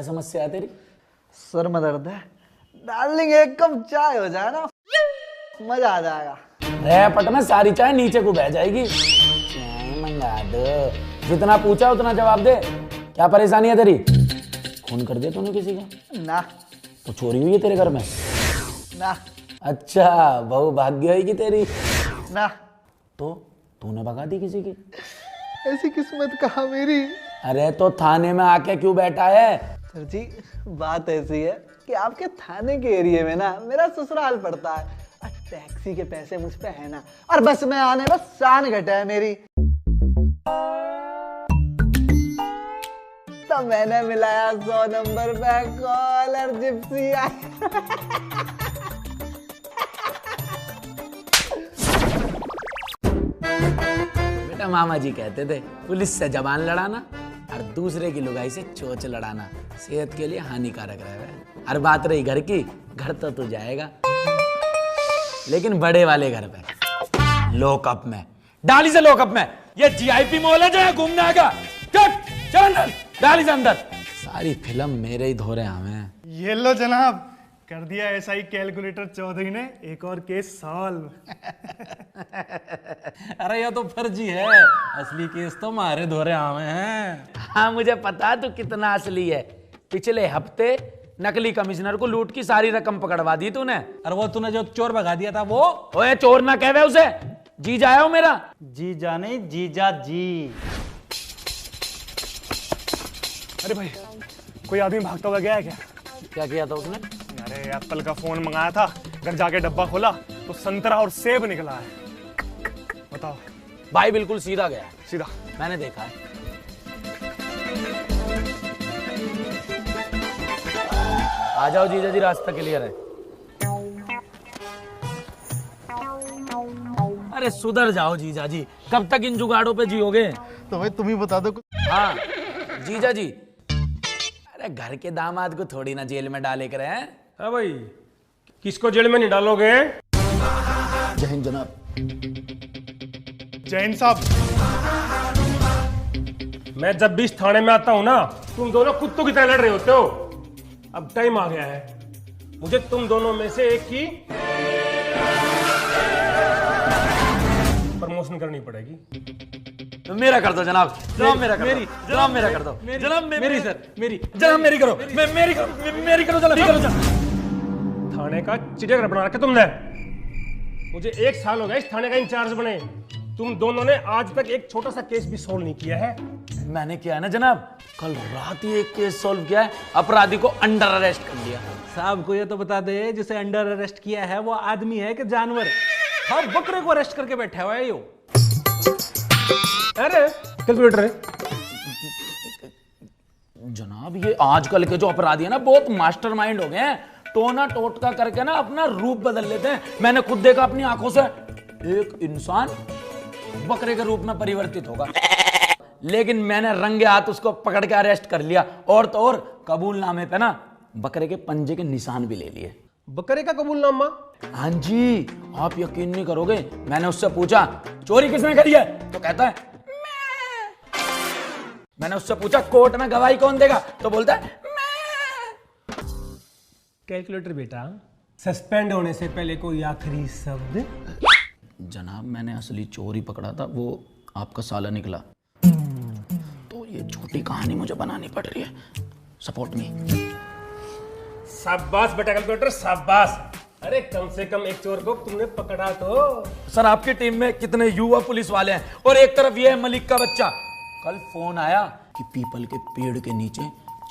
समस्या है तेरी? सर में दर्द है डार्लिंग, एक कप चाय हो जाए ना मजा आ जाएगा। रैपट में सारी चाय नीचे को बह जाएगी। चाय मंगा दो, जितना पूछा उतना जवाब दे। क्या परेशानी है तेरी? खून कर दिया तूने किसी का? ना। तो चोरी हुई है तेरे घर में? ना। अच्छा, बहू भाग्य होगी तेरी? ना। तो तूने भगा दी किसी की? ऐसी किस्मत कहाँ मेरी। अरे तो थाने में आके क्यों बैठा है? सर जी बात ऐसी है कि आपके थाने के एरिया में ना मेरा ससुराल पड़ता है, टैक्सी के पैसे मुझ पे है ना, और बस में आने बस शान घटा है मेरी। तो मैंने मिलाया 100 नंबर पे कॉल और जिप्सी आई। बेटा मामा जी कहते थे पुलिस से जबान लड़ाना और दूसरे की लुगाई से चोंच लड़ाना सेहत के लिए हानिकारक रहेगा। और बात रही घर की, घर तो तू जाएगा लेकिन बड़े वाले घर पे, लॉकअप में। डाली से लॉकअप में। ये जीआईपी मॉल है जो है घूमने आएगा। चल अंदर, डाली से अंदर। सारी फिल्म मेरे ही धोरे हमें। ये लो जनाब, कर दिया एसआई कैलकुलेटर चौधरी ने एक और केस सॉल्व। अरे ये तो फर्जी है, असली केस तो मारे धोरे हमें हैं। हाँ मुझे पता तू कितना असली है। पिछले हफ्ते नकली कमिश्नर को लूट की सारी रकम पकड़वा दी तूने। और वो तूने जो चोर भगा दिया था वो? ओए चोर ना कहवे उसे, जीजा है वो मेरा। जीजा नहीं जीजा जी। अरे भाई कोई आदमी भागता हुआ गया है क्या? क्या किया था उसने? अरे एप्पल का फोन मंगाया था, घर जाके डब्बा खोला तो संतरा और सेब निकला है। बताओ। भाई बिल्कुल सीधा गया है। सीधा? मैंने देखा है। आ जाओ जीजा जी, रास्ता क्लियर है। अरे सुधर जाओ जीजा जी, कब तक इन जुगाड़ों पे जियोगे? तो भाई तुम ही बता दो कुछ। हाँ जीजा जी, अरे घर के दामाद को थोड़ी ना जेल में डाले कर हैं। हाँ भाई, किसको जेल में नहीं डालोगे? जय हिंद जनाब। जैन साहब, मैं जब भी इस थाने में आता हूं ना, तुम दोनों कुत्तों की तरह लड़ रहे होते हो। अब टाइम आ गया है, मुझे तुम दोनों में से एक की प्रमोशन करनी पड़ेगी। तो मेरा कर दो जनाब, जनाब मेरा कर दो, जनाब मेरा कर दो, जनाब मेरी सर, मेरी जनाब मेरी करो, मेरी करो जनाब। थाने का चिड़ियाघर बना रखा तुमने। मुझे 1 साल हो गया इस थाने का इंचार्ज बने, तुम दोनों ने आज तक एक छोटा सा केस भी सोल्व नहीं किया है। मैंने किया है ना जनाब, कल रात ही एक केस सॉल्व किया है, अपराधी को अंडर अरेस्ट कर लिया। साहब को ये तो बता दे, जिसे अंडर अरेस्ट किया है वो आदमी है कि जानवर? हाँ, बकरे को अरेस्ट करके बैठा हुआ है यो। अरे कैलकुलेटर है जनाब, ये आजकल के जो अपराधी है ना बहुत मास्टरमाइंड हो गए हैं। टोना टोटका करके ना अपना रूप बदल लेते हैं। मैंने खुद देखा अपनी आंखों से, एक इंसान बकरे के रूप में परिवर्तित होगा, लेकिन मैंने रंगे हाथ उसको पकड़ के अरेस्ट कर लिया। और तो और कबूलनामे पे ना बकरे के पंजे के निशान भी ले लिए। बकरे का कबूलनामा? हाँ जी, आप यकीन नहीं करोगे, मैंने उससे पूछा चोरी किसने करी है, तो कहता है मैंने उससे पूछा कोर्ट में गवाही कौन देगा, तो बोलता है मैं। कैलकुलेटर बेटा, सस्पेंड होने से पहले कोई आखिरी शब्द? जनाब मैंने असली चोर ही पकड़ा था, वो आपका साला निकला, तो ये झूठी कहानी मुझे बनानी पड़ रही है। Support me. शाबाश बेटा कैलकुलेटर, शाबाश। अरे कम से कम एक चोर को तुमने पकड़ा तो। सर आपकी टीम में कितने युवा पुलिस वाले हैं, और एक तरफ ये है मलिक का बच्चा। कल फोन आया कि पीपल के पेड़ के नीचे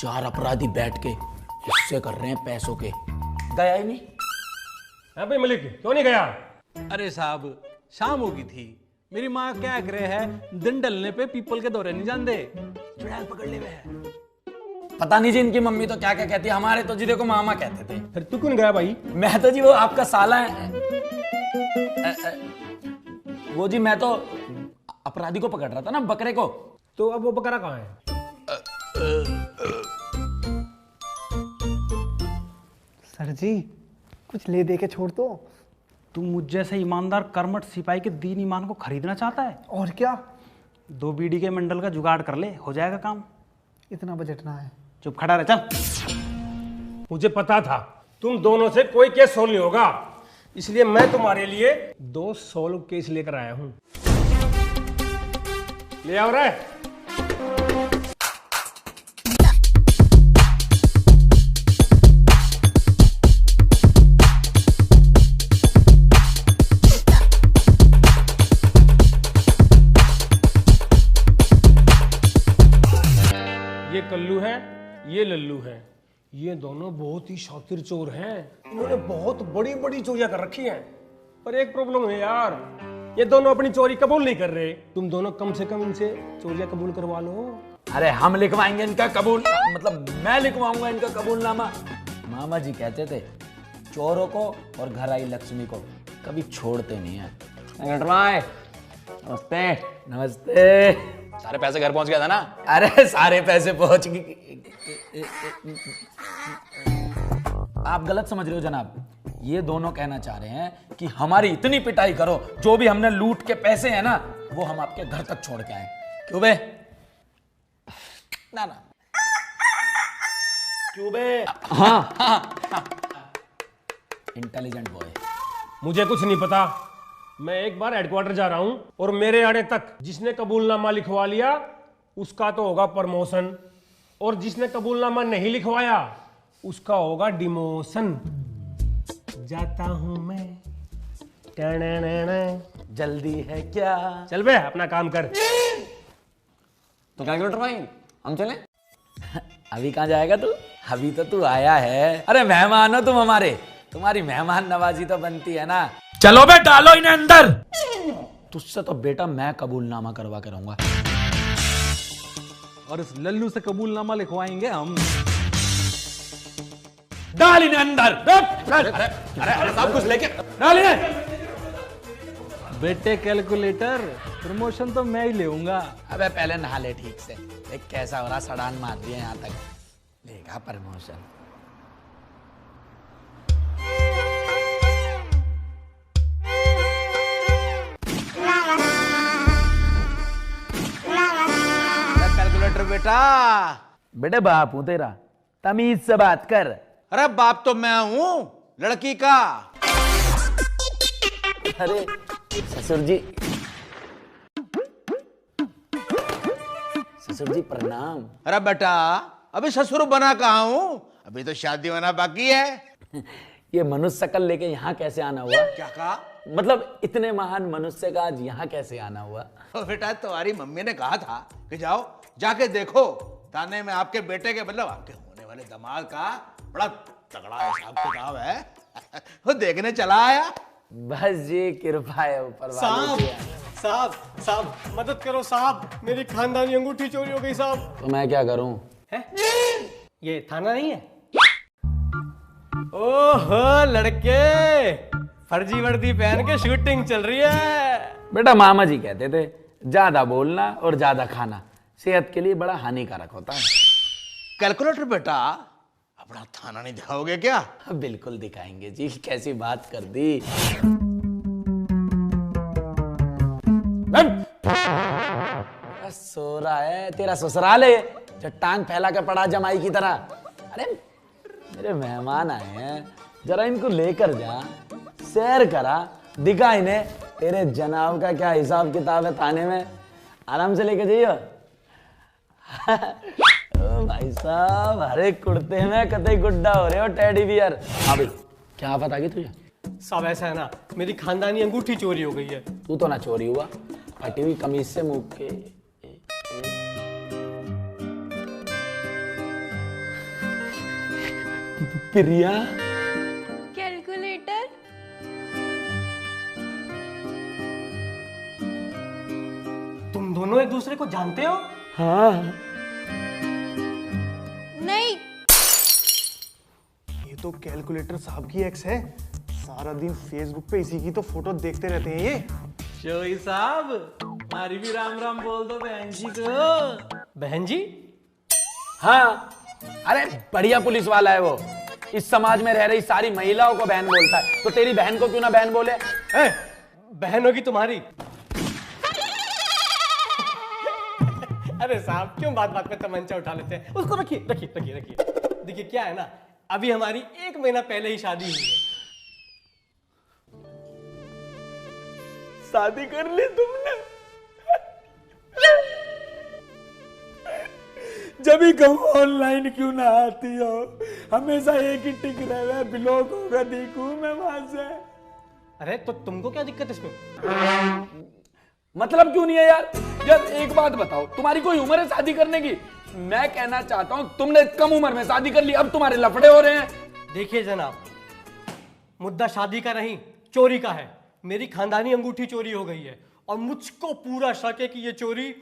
4 अपराधी बैठ के हिस्से कर रहे हैं पैसों के। गया ही नहीं। हाँ भाई मलिक, क्यों नहीं गया? अरे साहब शाम हो गई थी, मेरी माँ क्या कह रहे है, दिन डलने पे पीपल के दौरे नहीं जानते, चुड़ैल पकड़ ले वे। पता नहीं जी इनकी मम्मी तो क्या क्या कहती है, हमारे तो जी देखो मामा कहते थे। फिर तू क्यों गया भाई? मैं तो जी वो आपका साला है। वो जी मैं तो अपराधी को पकड़ रहा था ना, बकरे को। तो अब वो बकरा कहाँ है? सर जी कुछ ले दे के छोड़ दो। तू मुझ जैसे ईमानदार कर्मठ सिपाही के दीन ईमान को खरीदना चाहता है? और क्या, 2 बीड़ी के मंडल का जुगाड़ कर ले, हो जाएगा काम। इतना बजट ना है। चुप खड़ा रह, चल। मुझे पता था तुम दोनों से कोई केस सोल्व नहीं होगा, इसलिए मैं तुम्हारे लिए 2 सोल्व केस लेकर आया हूं। ले आओ रे। ये कल्लू है, ये लल्लू है। ये दोनों बहुत ही शातिर चोर हैं। इन्होंने बहुत बड़ी बड़ी चोरियां कर रखी हैं। पर एक प्रॉब्लम है यार, ये दोनों अपनी चोरी कबूल नहीं कर रहे। तुम दोनों कम से कम इनसे चोरियां कबूल करवा लो। अरे हम लिखवाएंगे इनका कबूल, मतलब मैं लिखवाऊंगा इनका कबूलनामा। मामा जी कहते थे चोरों को और घर आई लक्ष्मी को कभी छोड़ते नहीं है। नमस्ते। नमस्ते। सारे पैसे घर पहुंच गया था ना? अरे सारे पैसे पहुंच गए। आप गलत समझ रहे हो जनाब। ये दोनों कहना चाह रहे हैं कि हमारी इतनी पिटाई करो, जो भी हमने लूट के पैसे हैं ना वो हम आपके घर तक छोड़ के आए। क्यों बे? ना ना क्यों बे? हाँ। Intelligent boy. मुझे कुछ नहीं पता। मैं एक बार हेडक्वार्टर जा रहा हूं और मेरे आने तक जिसने कबूलनामा लिखवा लिया उसका तो होगा प्रमोशन, और जिसने कबूलनामा नहीं लिखवाया उसका होगा डिमोशन। जाता हूं मैं। जल्दी है क्या? चल बे अपना काम कर। तो कैलकुलेटर भाई हम चले? अभी कहाँ जाएगा तू? अभी तो तू आया है। अरे मेहमान हो तुम हमारे, तुम्हारी मेहमान नवाजी तो बनती है ना। चलो बे डालो इन्हें अंदर। तुझसे तो बेटा मैं कबूलनामा करवा के रहूंगा। और इस लल्लू से कबूलनामा लिखवाएंगे हम। डाल इन्हें अंदर। अरे अरे अरे सब कुछ लेके डाल इन्हें। बेटे कैलकुलेटर, प्रमोशन तो मैं ही लेऊंगा। अबे पहले नहा ले ठीक से। देख कैसा हो रहा, सड़ान मार दिया यहाँ तक, लेगा प्रमोशन। कैलकुलेटर बेटा। बेटे बाप हूं तेरा, तमीज से बात कर। अरे बाप तो मैं हूं लड़की का। अरे ससुर जी, ससुर जी प्रणाम। अरे बेटा अभी ससुर बना कहाँ हूं, अभी तो शादी होना बाकी है। ये मनुष्य शकल लेके यहाँ कैसे आना हुआ? क्या कहा? मतलब इतने महान मनुष्य का आज यहाँ कैसे आना हुआ? तो बेटा तुम्हारी मम्मी ने कहा था कि जाओ जाके देखो थाने में आपके बेटे के मतलब आपके होने वाले दामाद का बड़ा तगड़ा हिसाब किताब है। वो देखने चला आया। बस जी कृपा है ऊपर वाले की। साहब साहब मदद करो साहब, मेरी खानदानी अंगूठी चोरी हो गई साहब। तो मैं क्या करूं? है? ये थाना नहीं है? ओहो लड़के, फर्जी वर्दी पहन के शूटिंग चल रही है। बेटा मामा जी कहते थे ज्यादा बोलना और ज्यादा खाना सेहत के लिए बड़ा हानिकारक होता है। कैलकुलेटर बेटा अपना थाना नहीं दिखाओगे क्या? बिल्कुल दिखाएंगे जी, कैसी बात कर दी। सो रहा है तेरा ससुराल है जो टांग फैला के पड़ा जमाई की तरह। अरे मेरे मेहमान आए हैं, जरा इनको लेकर जा, सैर करा, दिखा इन्हें तेरे जनाब का क्या हिसाब किताब है थाने में। आराम से लेके जाइयो। ओ भाई साहब, हरे कुर्ते में कतई गुड्डा हो रहे हो टेडी बियर। हाँ भाई क्या आफत आ गई तुझे? साहब ऐसा है ना, मेरी खानदानी अंगूठी चोरी हो गई है। तू तो ना चोरी हुआ, फटी हुई कमीज से मुंह के। प्रिया कैलकुलेटर, तुम दोनों एक दूसरे को जानते हो? हाँ नहीं ये तो कैलकुलेटर साहब की एक्स है। सारा दिन फेसबुक पे इसी की तो फोटो देखते रहते हैं ये। शोई साहब, हमारी भी राम राम बोल दो बहन जी को। बहन जी? हाँ, अरे बढ़िया पुलिस वाला है वो। इस समाज में रह रही सारी महिलाओं को बहन बोलता है, तो तेरी बहन को क्यों ना बहन बोले? बहन होगी तुम्हारी। अरे साहब क्यों बात बात पे तमंचा उठा लेते हैं? उसको रखिए रखिए रखिए रखिए। देखिए क्या है ना, अभी हमारी 1 महीना पहले ही शादी हुई है। शादी कर ली तुमने? जब ही कहूँ ऑनलाइन क्यों ना आती हो, हमेशा एक ही टिक रहे हैं, ब्लॉक होगा देखूं मैं वहां से। अरे तो तुमको क्या दिक्कत है इसमें? मतलब क्यों नहीं है यार? यार एक बात बताओ, तुम्हारी कोई उम्र है शादी करने की? मैं कहना चाहता हूं तुमने कम उम्र में शादी कर ली, अब तुम्हारे लफड़े हो रहे हैं। देखिए जनाब, मुद्दा शादी का नहीं चोरी का है। मेरी खानदानी अंगूठी चोरी हो गई है और मुझको पूरा शक है कि ये चोरी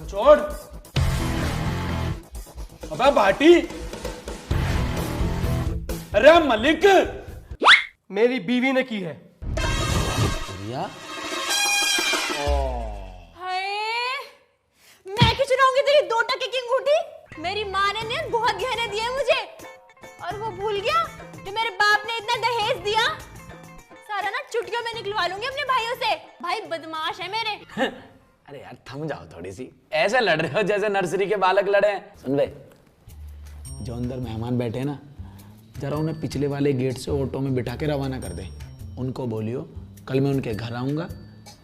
छोड़। अबे भाटी, अरे मलिक, मेरी बीवी ने की है। हाय, मैं क्यों चुराऊंगी तेरी 2 टके की अंगूठी? मेरी माँ ने बहुत गहने दिए मुझे, और वो भूल गया जो मेरे बाप ने इतना दहेज दिया। सारा ना चुटकियों में निकलवा लूंगी अपने भाइयों से। भाई बदमाश है मेरे। अरे यार थम जाओ थोड़ी सी, ऐसे लड़ रहे हो जैसे नर्सरी के बालक लड़े हैं। सुन बे, जो अंदर मेहमान बैठे हैं ना, जरा उन्हें पिछले वाले गेट से ऑटो में बिठा के रवाना कर दे। उनको बोलियो कल मैं उनके घर आऊंगा,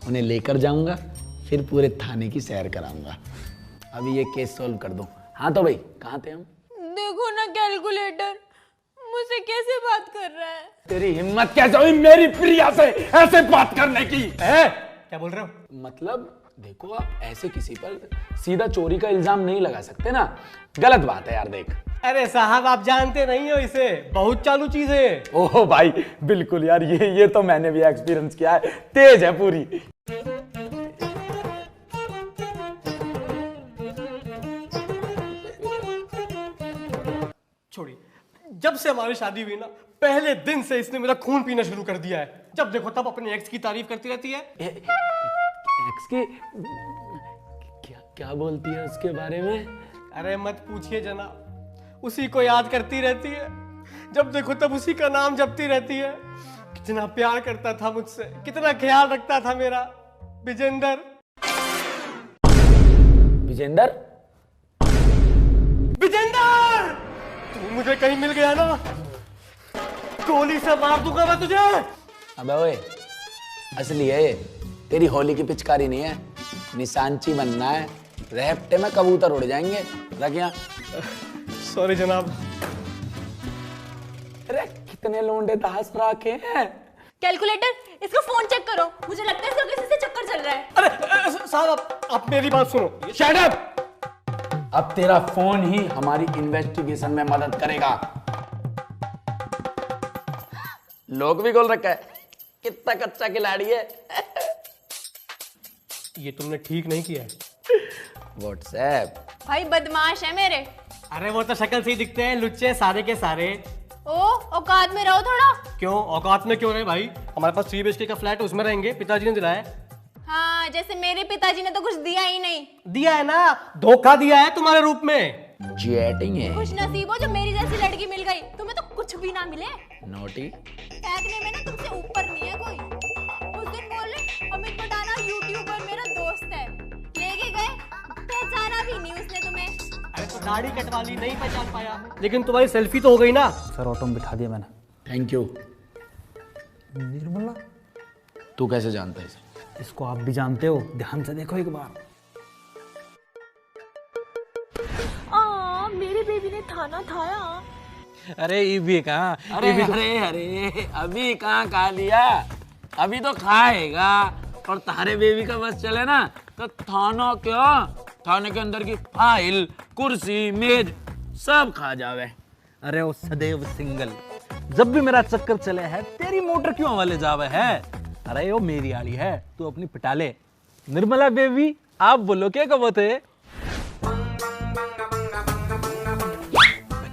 उन्हें लेकर जाऊंगा, फिर पूरे थाने की सैर कराऊंगा। अभी ये केस सॉल्व कर दो। हाँ तो भाई कहाँ थे हम? देखो ना कैलकुलेटर मुझसे कैसे बात कर रहा है। तेरी हिम्मत कैसे हुई मेरी प्रिया से ऐसे बात करने की? क्या बोल रहे हो? मतलब देखो, आप ऐसे किसी पर सीधा चोरी का इल्जाम नहीं लगा सकते ना, गलत बात है यार। देख, अरे साहब आप जानते नहीं हो इसे, बहुत चालू चीज है। ओह भाई बिल्कुल यार, ये तो मैंने भी एक्सपीरियंस किया है, तेज है पूरी। छोड़िए, जब से हमारी शादी हुई ना, पहले दिन से इसने मेरा खून पीना शुरू कर दिया है। जब देखो तब अपने एक्स की तारीफ करती रहती है। एक्स की क्या बोलती है उसके बारे में? अरे मत पूछिए जनाब, उसी को याद करती रहती है। जब देखो तब उसी का नाम जपती रहती है। कितना प्यार करता था मुझसे, कितना ख्याल रखता था मेरा। विजेंदर। विजेंदर? विजेंदर, तू मुझे कहीं मिल गया ना, गोली से मार दूंगा मैं तुझे। अबे ओए, असली है ये, तेरी होली की पिचकारी नहीं है। निशानची बनना है, रेपटे में कबूतर उड़ जाएंगे। रख यहाँ। सॉरी जनाब। अरे कितने लोंडे दास रखे हैं। कैलकुलेटर इसका फोन चेक करो, मुझे लगता है इसको किसी से चक्कर चल रहा है। अरे साहब आप मेरी बात सुनो। Shut up! अब तेरा फोन ही हमारी इन्वेस्टिगेशन में मदद करेगा। लोग भी खोल रखा है, कितना कच्चा खिलाड़ी है। ये तुमने ठीक नहीं किया है। व्हाट्सएप। भाई बदमाश है मेरे। अरे वो तो शक्ल से ही दिखते हैं, लुच्चे सारे के सारे। ओ औकात में रहो थोड़ा। क्यों औकात में क्यों रहे भाई? हमारे पास 3 BHK का फ्लैट है, उसमें रहेंगे, पिताजी ने दिलाया। हाँ, जैसे मेरे पिताजी ने तो कुछ दिया ही नहीं। दिया है ना, धोखा दिया है तुम्हारे रूप में। चीटिंग है। खुश नसीब हो जो मेरी जैसी लड़की मिल गई, तुम्हें तो कुछ भी ना मिले। नोटी। फेंकने में ना तुमसे ऊपर नहीं है कोई। उस दिन बोले अमित पटाना यूट्यूबर मेरा दोस्त है, लेके गए, पहचाना भी नहीं उसने तुम्हें। अरे तो दाढ़ी कटवा ली, नहीं पहचान पाया, लेकिन तुम्हारी सेल्फी तो हो गई ना। सर ऑटो में बिठा दिया मैंने। Thank you. निर्मला? तू कैसे जानता है इसे? इसको आप भी जानते हो, ध्यान से देखो एक बार। मेरे बेबी ने खाना खाया। अरे ये भी कहाँ? अरे अरे अरे अभी कहाँ खा लिया, अभी तो खाएगा। और तारे बेबी का बस चले ना तो थाना क्या, थाने के अंदर की फाइल, कुर्सी, मेज सब खा जावे। अरे वो सदैव सिंगल, जब भी मेरा चक्कर चले है तेरी मोटर क्यों वाले जावे है? अरे वो मेरी आड़ी है, तू अपनी पिटा ले। निर्मला बेबी आप बोलो क्या कब थे?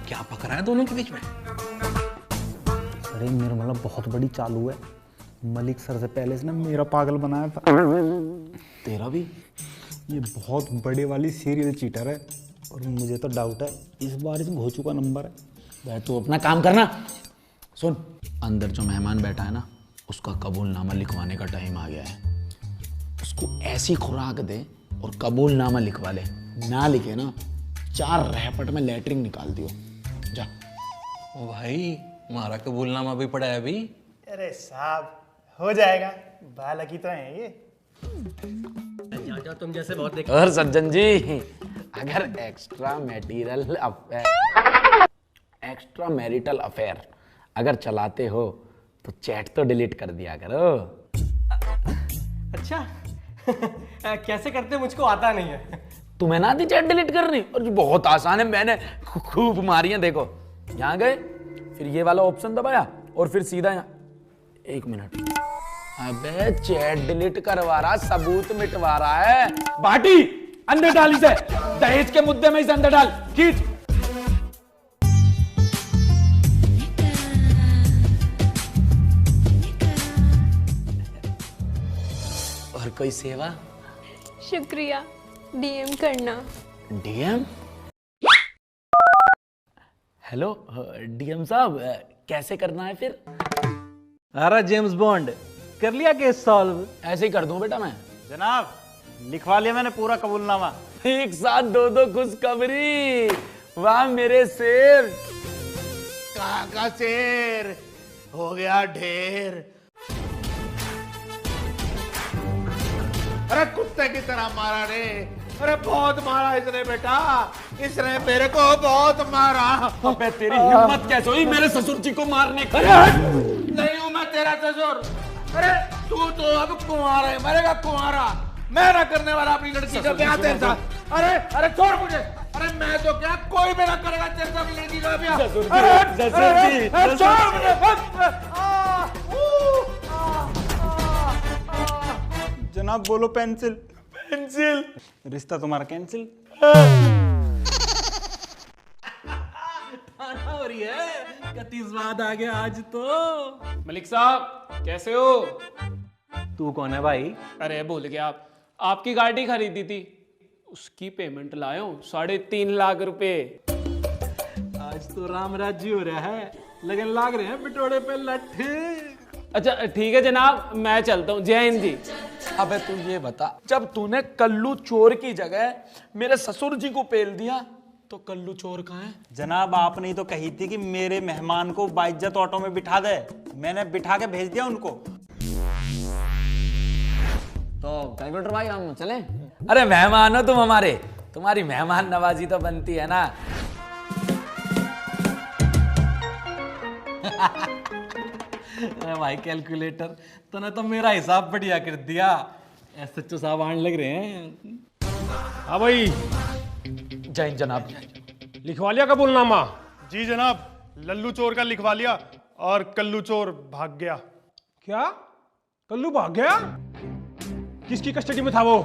क्या पकड़ा है दोनों के बीच में? अरे निर्मला बहुत बड़ी चालू है, मलिक सर से पहले इसने मेरा पागल बनाया था। तेरा भी? ये बहुत बड़ी वाली सीरियल चीटर है और मुझे तो डाउट है इस बार इसमें हो चुका नंबर है। बैठ, तू अपना काम करना। सुन, अंदर जो मेहमान बैठा है ना, उसका कबूलनामा लिखवाने का टाइम आ गया है। उसको इसको ऐसी खुराक दे और कबूलनामा लिखवा ले। ना लिखे ना 4 रैपट में लेटरिंग निकाल दियो। जा। ओ भाई, हमारा कबूलनामा भी पड़ा है अभी। अरे साहब हो जाएगा, बालकी तो है ये। जाओ तुम जैसे बहुत देख। और सज्जन जी, अगर एक्स्ट्रा मैरिटल अफेयर अगर चलाते हो तो चैट तो डिलीट कर दिया करो। अच्छा कैसे करते मुझको आता नहीं है। तुम्हें ना आती चैट डिलीट करनी? और जो बहुत आसान है, मैंने खूब मारी है। देखो यहाँ गए, फिर ये वाला ऑप्शन दबाया और फिर सीधा यहाँ। 1 मिनट। अबे चैट डिलीट करवा रहा, सबूत मिटवा रहा है। बाटी अंदर डाल इसे, दहेज के मुद्दे में इसे अंदर डाल, खींच। और कोई सेवा? शुक्रिया, डीएम करना। डीएम? हेलो डीएम साहब, कैसे करना है फिर? अरे जेम्स बॉन्ड, कर लिया केस सॉल्व? ऐसे ही कर दूं बेटा मैं। जनाब लिखवा लिया मैंने पूरा कबूलनामा। एक साथ 2 खुशखबरी। वाह मेरे शेर। कहाँ का शेर हो गया ढेर। अरे कुत्ते की तरह मारा रे। अरे बहुत मारा इसने बेटा, इसने मेरे को बहुत मारा। अबे तेरी हिम्मत कैसे हुई मेरे ससुर जी को मारने की? नहीं हूं मैं तेरा ससुर। अरे तू तो अब कुंवारा है, मरेगा कुंवारा। मैं ना करने वाला अपनी लड़की का ब्याह तेरे साथ। अरे अरे छोड़ मुझे। अरे मैं तो क्या, कोई भी ना करेगा तेरे साथ लड़की का ब्याह। छोड़ मुझे। जनाब बोलो पेंसिल। पेंसिल। रिश्ता तुम्हारा कैंसिल। हो रही है, कति स्वाद आ गया आज तो। मलिक साहब कैसे हो? तू कौन है भाई? अरे भूल गया आप, आपकी गाड़ी खरीदी थी, उसकी पेमेंट लायो 3.5 लाख रुपए। आज तो राम राज्य हो रहा है, लगन लाग रहे हैं पिटोड़े पे लट्ठे। अच्छा ठीक है जनाब, मैं चलता हूँ। जय हिंद जी। अबे तू ये बता, जब तूने कल्लू चोर की जगह मेरे ससुर जी को पेल दिया तो कल्लू चोर कहाँ है? जनाब आपने ही तो कही थी कि मेरे मेहमान को बाइज्जत ऑटो में बिठा दे, मैंने बिठा के भेज दिया उनको। तो कैलकुलेटर भाई हम चले? अरे मेहमान हो तुम हमारे, तुम्हारी मेहमान नवाजी तो बनती है ना। अरे भाई कैलकुलेटर, तूने तो मेरा हिसाब बढ़िया कर दिया। एसएचओ साहब आने लग रहे हैं। हाँ भाई, जय हिंद जनाब। लिखवा लिया कबूलनामा? जी जनाब, लल्लू चोर का लिखवा लिया और कल्लू चोर भाग गया। क्या कल्लू भाग गया? किसकी कस्टडी में था वो?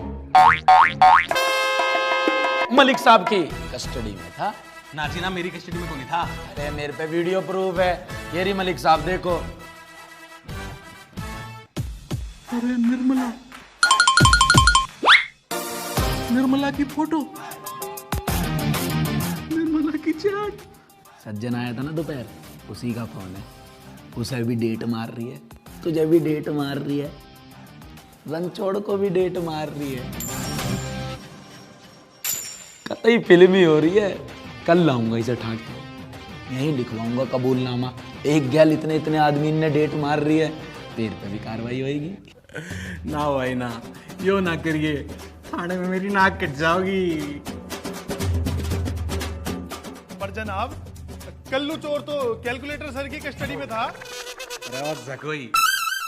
मलिक साहब की कस्टडी में था। नाचीना मेरी कस्टडी में कौन था? अरे मेरे पे वीडियो प्रूफ है, ये रही मलिक साहब देखो। अरे निर्मला, निर्मला की फोटो, निर्मला की चैट। सज्जन आया था ना दोपहर, उसी का फोन है। उसे भी डेट मार रही है, तुझे भी डेट मार रही है, रणछोड़ को भी डेट मार रही है। कतई फिल्मी हो रही है। कल लाऊंगा इसे ठाक के, यहीं लिखवाऊंगा कबूलनामा। एक गैल इतने इतने आदमी ने डेट मार रही है, पेड़ पे भी कार्रवाई होगी। ना भाई ना, यो ना करिए, थाने में मेरी नाक कट जाओगी। पर जनाब कल्लू चोर तो कैलकुलेटर सर की कस्टडी में था। कोई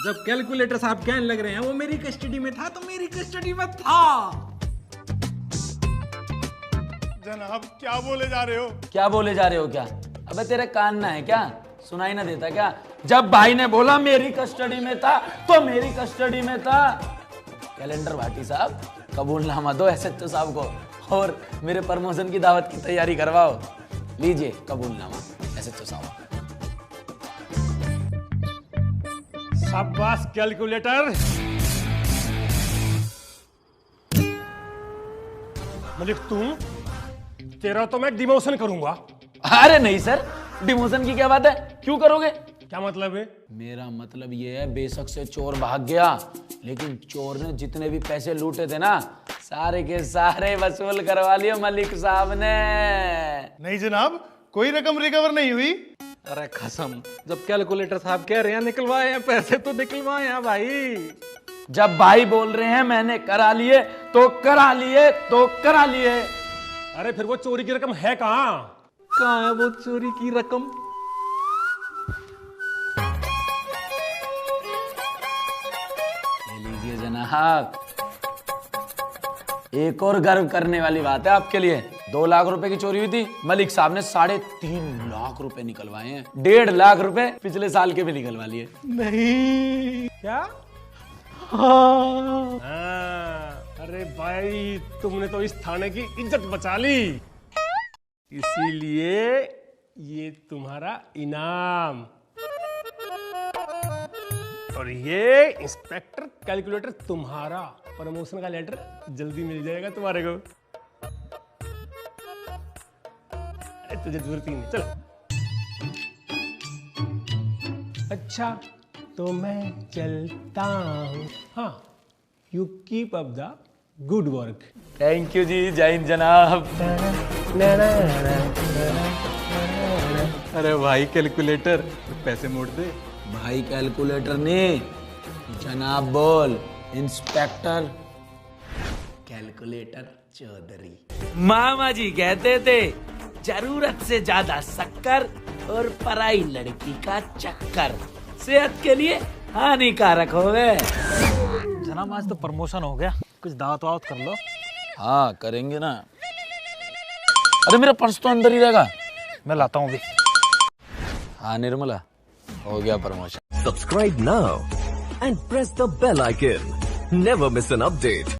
जब कैलकुलेटर साहब कहने लग रहे हैं वो मेरी कस्टडी में था, तो मेरी कस्टडी में था। जनाब क्या बोले जा रहे हो? क्या बोले जा रहे हो क्या? अबे तेरे कान ना है क्या? सुनाई ना देता क्या? जब भाई ने बोला मेरी कस्टडी में था तो मेरी कस्टडी में था। कैलेंडर भाटी साहब, कबूलनामा दो एसएचओ साहब को और मेरे प्रमोशन की दावत की तैयारी करवाओ। लीजिए कबूलनामा एसएचओ साहब। शाबाश कैलकुलेटर। मलिक तू, तेरा तो मैं डिमोशन करूंगा। अरे नहीं सर, डिमोशन की क्या बात है? क्यों करोगे? क्या मतलब है? मेरा मतलब ये है, बेशक से चोर भाग गया लेकिन चोर ने जितने भी पैसे लूटे थे ना, सारे के सारे वसूल करवा लिए मलिक साहब ने। नहीं जनाब, कोई रकम रिकवर नहीं हुई। अरे कसम, जब कैलकुलेटर साहब कह रहे हैं निकलवाए हैं पैसे तो निकलवाए हैं भाई। जब भाई बोल रहे हैं मैंने करा लिए तो करा लिए तो करा लिए। अरे फिर वो चोरी की रकम है कहाँ? कहाँ है वो चोरी की रकम? ले लीजिए जनाब। एक और गर्व करने वाली बात है आपके लिए, 2 लाख रुपए की चोरी हुई थी, मलिक साहब ने 3.5 लाख रुपए निकलवाए हैं। 1.5 लाख रुपए पिछले साल के भी निकलवा लिए। नहीं। क्या? हाँ। अरे भाई, तुमने तो इस थाने की इज्जत बचा ली, इसीलिए ये तुम्हारा इनाम। और ये इंस्पेक्टर कैलकुलेटर तुम्हारा प्रमोशन का लेटर जल्दी मिल जाएगा तुम्हारे को। अरे तुझे जरूरत ही नहीं, चल। अच्छा तो मैं चलता हूँ। हाँ, you keep up the good work. Thank you जी, जय हिंद जनाब। अरे भाई कैलकुलेटर, पैसे मोड़ दे। भाई कैलकुलेटर ने जनाब बोल, इंस्पेक्टर कैलकुलेटर चौधरी। मामा जी कहते थे जरूरत से ज्यादा शक्कर और पराई लड़की का चक्कर सेहत के लिए हानिकारक हो गए। जनाब आज तो प्रमोशन हो गया, कुछ दावत वावत कर लो। हाँ करेंगे ना। अरे मेरा पर्स तो अंदर ही रहेगा, मैं लाता हूँ अभी। हाँ निर्मला, हो गया promotion. Subscribe now and press the bell icon. Never miss an update.